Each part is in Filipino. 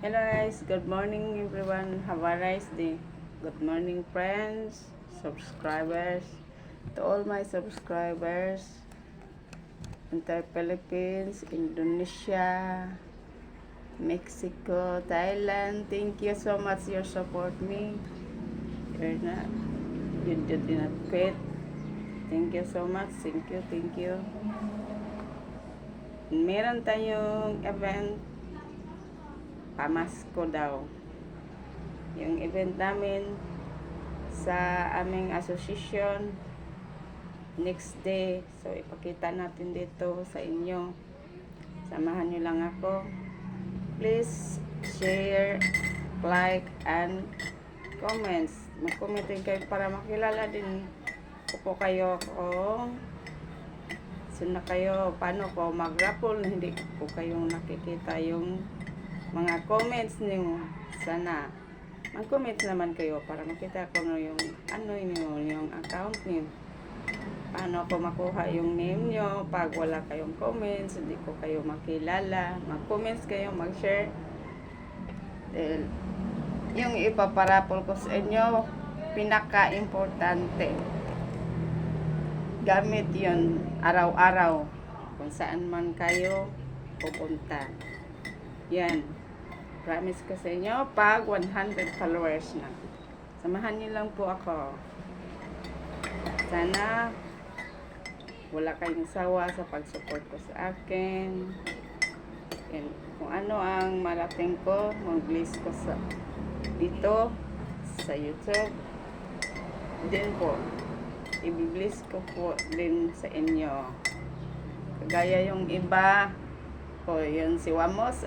Hello guys, good morning everyone. Have a nice day. Good morning friends, subscribers, to all my subscribers, entire Philippines, Indonesia, Mexico, Thailand. Thank you so much your support me. You did not quit. Thank you so much. Thank you. Meron tayong event pamasko daw. Yung event namin sa aming association next day. So, ipakita natin dito sa inyo. Samahan nyo lang ako. Please share, like, and comments. Mag-comment din kayo para makilala din ko po kayo kung sino kayo, paano ko mag-raffle. Hindi po kayong nakikita yung mga comments niyo. Sana mag-comment naman kayo para makita ko no yung yung account niyo. Paano ko makuha yung name niyo pag wala kayong comments, hindi ko kayo makilala. Mag-comments kayo, mag-share. Yung ipaparapol ko sa inyo, pinaka-importante. Gamit yun araw-araw kung saan man kayo pupunta. Yan. Promise ko sa inyo, pag 100 followers na. Samahan niyo lang po ako. Sana wala kayong sawa sa pag-support ko sa akin. And kung ano ang marating ko, mag-bless ko sa dito sa YouTube. Din po, i-bless ko po din sa inyo. Kagaya yung iba, yun si Wamos,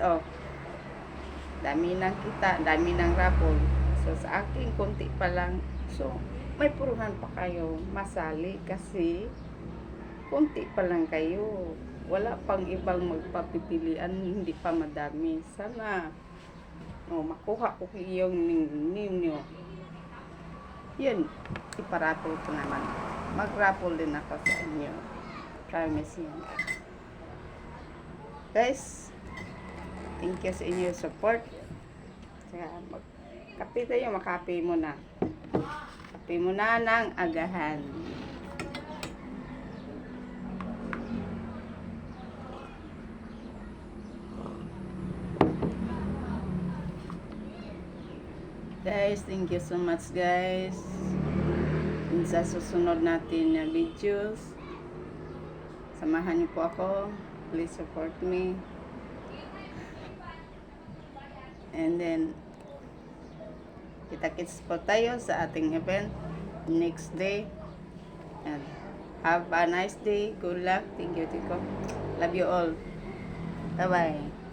dami ng kita, dami ng raffle. So, sa akin, konti pa lang. So, may puruhan pa kayo masali kasi konti pa lang kayo. Wala pang ibang magpapipilian, hindi pa madami. Sana, makuha ko yung name nyo. Yun, iparaffle ko naman. Mag-raffle din ako sa inyo. Promise yun. Guys, thank you sa inyo support. Kaya kape tayo, makape mo na. Kape mo na ng agahan. Guys, thank you so much guys. Sa susunod natin na videos, samahan niyo po ako. Please support me. And then, kita-kits po tayo sa ating event next day. And have a nice day. Good luck. Thank you, Tiko. Love you all. Bye-bye.